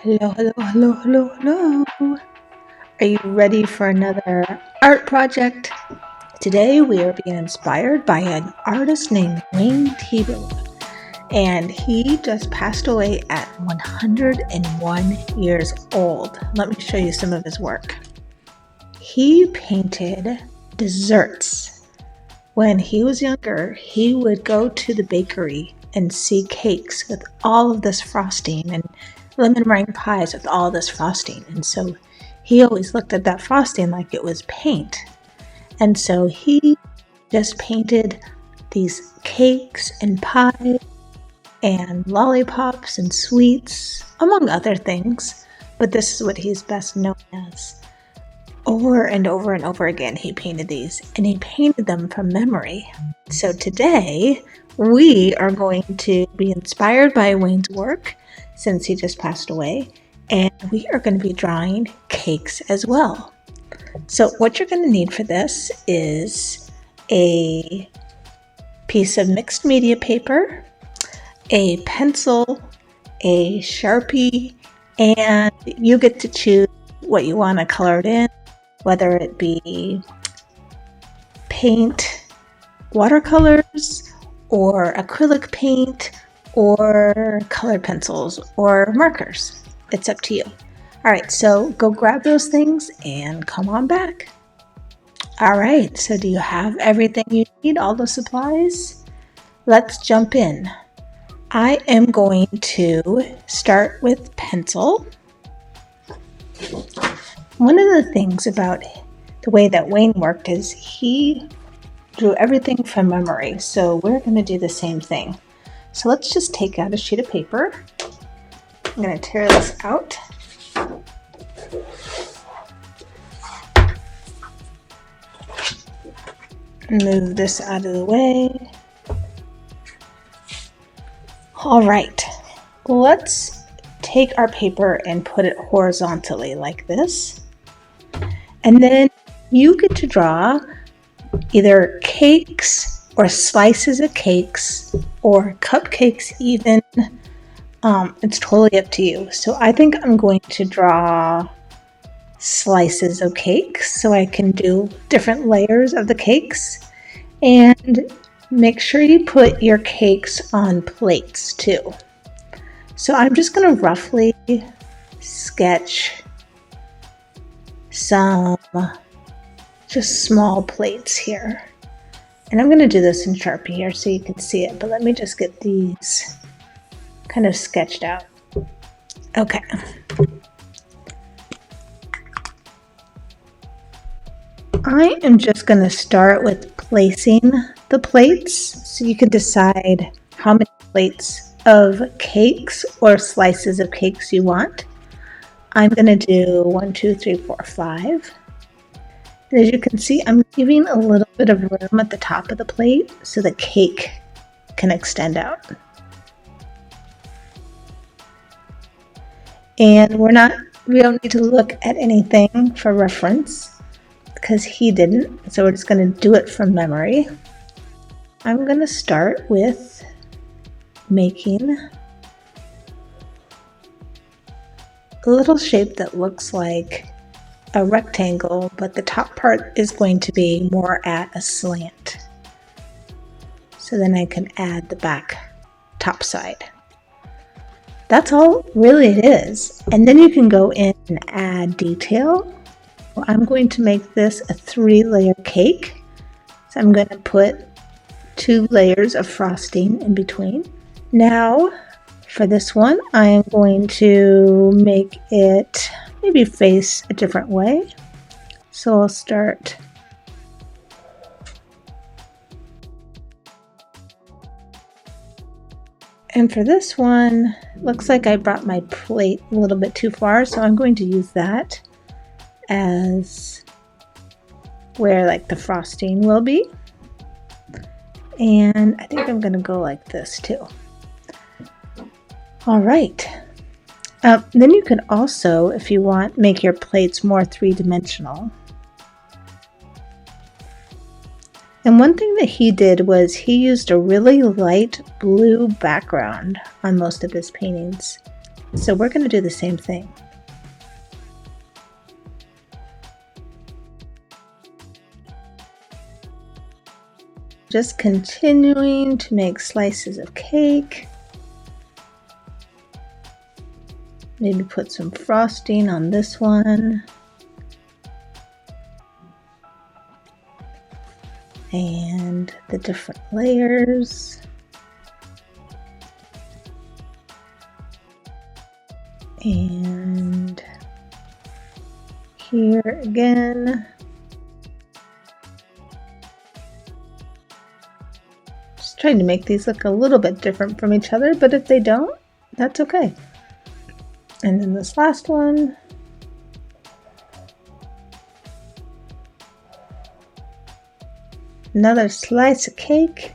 Hello, hello, hello, hello, hello. Are you ready for another art project? Today we are being inspired by an artist named Wayne Thiebaud, and he just passed away at 101 years old. Let me show you some of his work. He painted desserts. When he was younger, he would go to the bakery and see cakes with all of this frosting and lemon meringue pies with all this frosting. And so he always looked at that frosting like it was paint. And so he just painted these cakes and pies and lollipops and sweets, among other things. But this is what he's best known as. Over and over and over again, he painted these, and he painted them from memory. So today, we are going to be inspired by Wayne's work, since he just passed away, and we are going to be drawing cakes as well. So what you're going to need for this is a piece of mixed media paper, a pencil, a Sharpie, and you get to choose what you want to color it in, whether it be paint, watercolors, or acrylic paint, or colored pencils, or markers. It's up to you. All right, so go grab those things and come on back. All right, so do you have everything you need, all the supplies? Let's jump in. I am going to start with pencil. One of the things about the way that Wayne worked is he drew everything from memory. So we're going to do the same thing. So let's just take out a sheet of paper. I'm going to tear this out. Move this out of the way. All right, let's take our paper and put it horizontally like this. And then you get to draw either cakes or slices of cakes or cupcakes even. It's totally up to you. So I think I'm going to draw slices of cakes so I can do different layers of the cakes. And make sure you put your cakes on plates too. So I'm just going to roughly sketch some just small plates here. And I'm going to do this in Sharpie here so you can see it, but let me just get these kind of sketched out. Okay. I am just going to start with placing the plates so you can decide how many plates of cakes or slices of cakes you want. I'm going to do 1, 2, 3, 4, 5. And as you can see, I'm giving a little bit of room at the top of the plate so the cake can extend out. And we don't need to look at anything for reference because he didn't, so we're just going to do it from memory. I'm going to start with making a little shape that looks like a rectangle, but the top part is going to be more at a slant. So then I can add the back top side. That's all really it is. And then you can go in and add detail. Well, I'm going to make this a 3-layer cake. So I'm going to put 2 layers of frosting in between. Now, for this one, I am going to make it maybe face a different way. So I'll start and for this one, looks like I brought my plate a little bit too far, so I'm going to use that as where like the frosting will be. And I think I'm going to go like this too. All right. Then you can also, if you want, make your plates more 3-dimensional. And one thing that he did was he used a really light blue background on most of his paintings. So we're going to do the same thing. Just continuing to make slices of cake. Maybe put some frosting on this one. And the different layers. And here again. Just trying to make these look a little bit different from each other, but if they don't, that's okay. And then this last one. Another slice of cake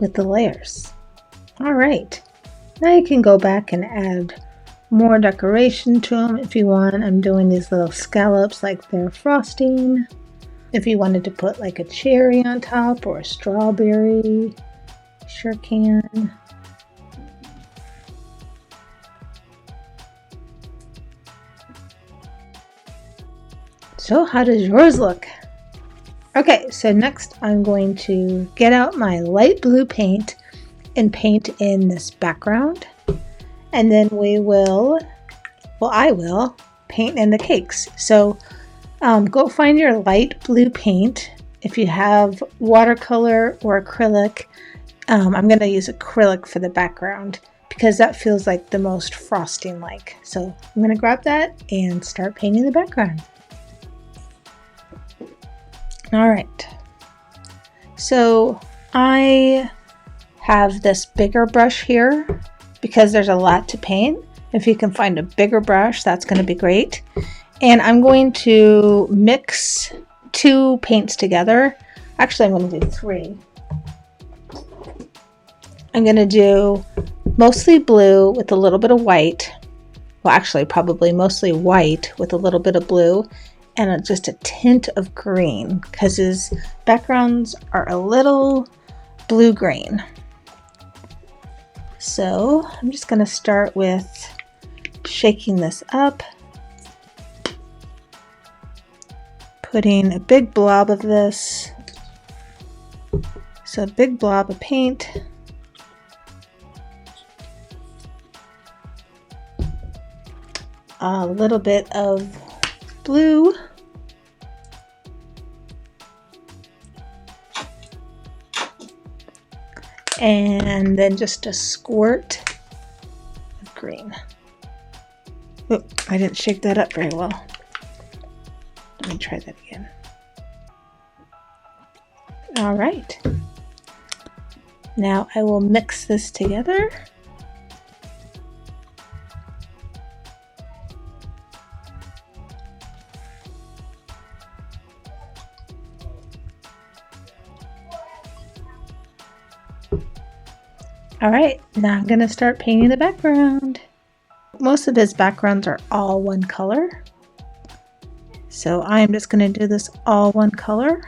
with the layers. All right, now you can go back and add more decoration to them if you want. I'm doing these little scallops like they're frosting. If you wanted to put like a cherry on top or a strawberry, sure can. So how does yours look? Okay, so next I'm going to get out my light blue paint and paint in this background. And then we will, well, I will paint in the cakes. So go find your light blue paint. If you have watercolor or acrylic, I'm going to use acrylic for the background because that feels like the most frosting like. So I'm going to grab that and start painting the background. All right, so I have this bigger brush here because there's a lot to paint. If you can find a bigger brush, that's going to be great. And I'm going to mix 2 paints together. Actually, I'm going to do 3. I'm going to do mostly blue with a little bit of white. Well, actually, probably mostly white with a little bit of blue. And just a tint of green because his backgrounds are a little blue-green. So I'm just going to start with shaking this up, putting a big blob of this. So a big blob of paint. A little bit of blue. And then just a squirt of green. Oh, I didn't shake that up very well. Let me try that again. All right. Now I will mix this together. All right, now I'm going to start painting the background. Most of his backgrounds are all one color. So I'm just going to do this all one color.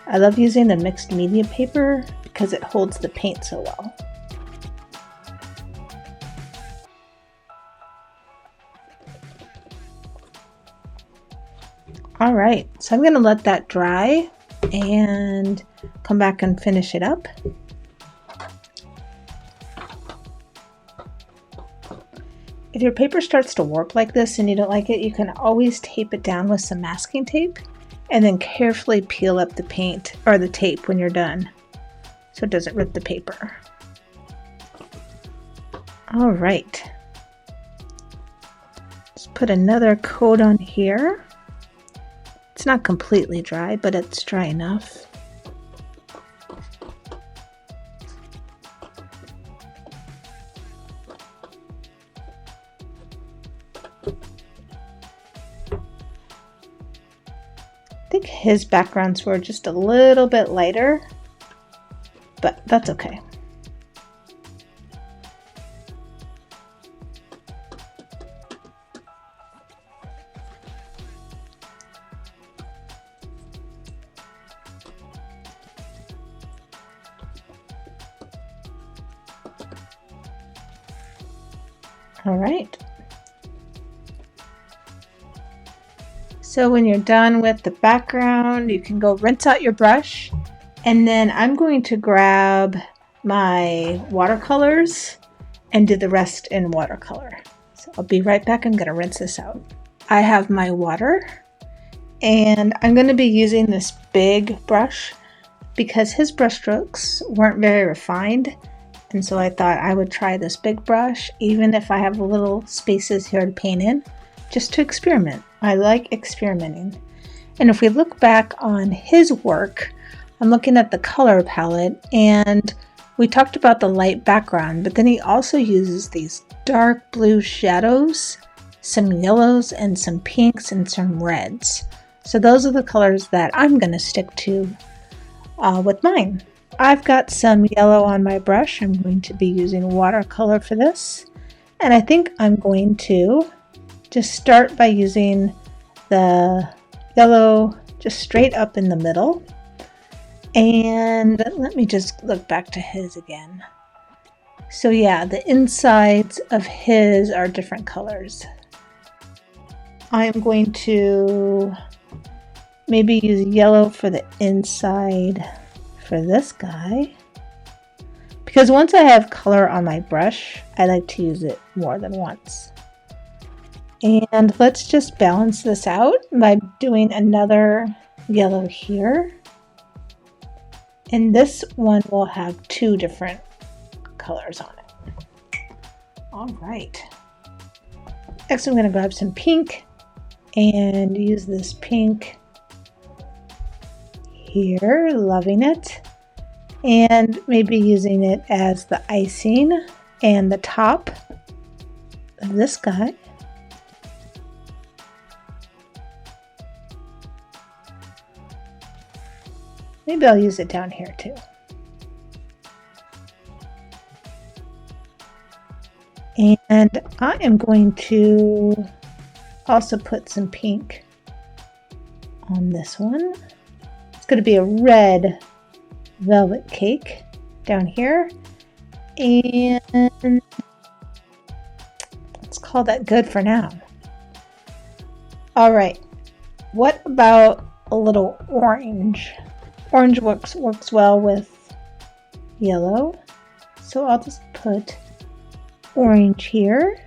I love using the mixed media paper because it holds the paint so well. All right, so I'm going to let that dry and come back and finish it up. If your paper starts to warp like this and you don't like it, you can always tape it down with some masking tape and then carefully peel up the paint or the tape when you're done so it doesn't rip the paper. All right. Let's put another coat on here. It's not completely dry, but it's dry enough. I think his backgrounds were just a little bit lighter, but that's okay. All right. So when you're done with the background, you can go rinse out your brush, and then I'm going to grab my watercolors and do the rest in watercolor. So I'll be right back. I'm going to rinse this out. I have my water, and I'm going to be using this big brush because his brush strokes weren't very refined. And so I thought I would try this big brush, even if I have little spaces here to paint in, just to experiment. I like experimenting. And if we look back on his work, I'm looking at the color palette, and we talked about the light background, but then he also uses these dark blue shadows, some yellows and some pinks and some reds. So those are the colors that I'm going to stick to with mine. I've got some yellow on my brush. I'm going to be using watercolor for this. And I think I'm going to just start by using the yellow just straight up in the middle. And let me just look back to his again. So yeah, the insides of his are different colors. I'm going to maybe use yellow for the inside for this guy, because once I have color on my brush, I like to use it more than once. And let's just balance this out by doing another yellow here. And this one will have two different colors on it. All right. Next, I'm going to grab some pink and use this pink here, loving it, and maybe using it as the icing and the top of this guy. Maybe I'll use it down here too. And I am going to also put some pink on this one. It's going to be a red velvet cake down here. And let's call that good for now. All right. What about a little orange? Orange works well with yellow. So I'll just put orange here.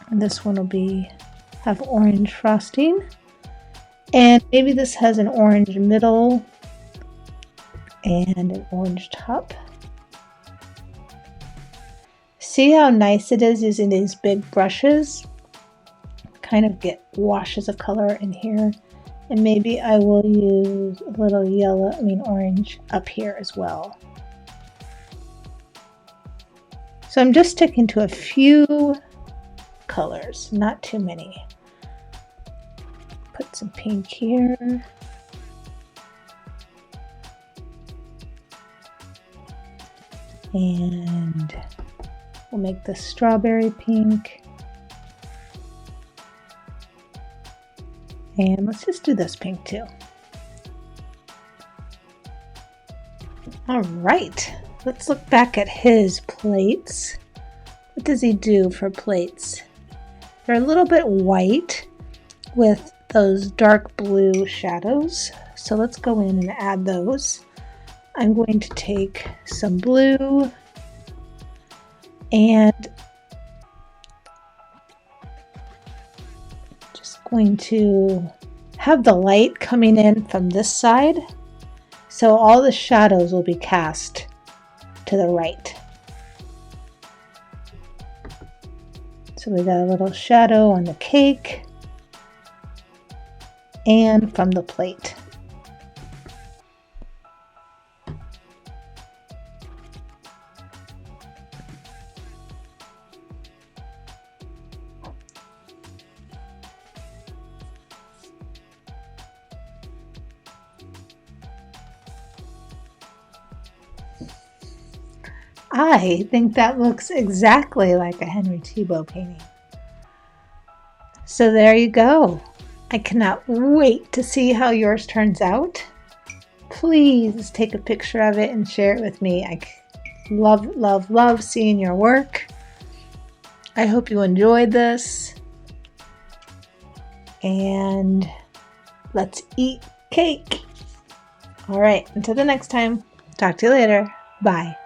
And this one will have orange frosting. And maybe this has an orange middle and an orange top. See how nice it is using these big brushes? Kind of get washes of color in here. And maybe I will use a little orange up here as well. So I'm just sticking to a few colors, not too many. Put some pink here. And we'll make the strawberry pink. And let's just do this pink too. All right, let's look back at his plates. What does he do for plates? They're a little bit white with those dark blue shadows. So let's go in and add those. I'm going to take some blue and just going to have the light coming in from this side. So all the shadows will be cast to the right. So we got a little shadow on the cake and from the plate. I think that looks exactly like a Henry Thibault painting. So there you go. I cannot wait to see how yours turns out. Please take a picture of it and share it with me. I love seeing your work. I hope you enjoyed this. And let's eat cake. All right, until the next time. Talk to you later. Bye.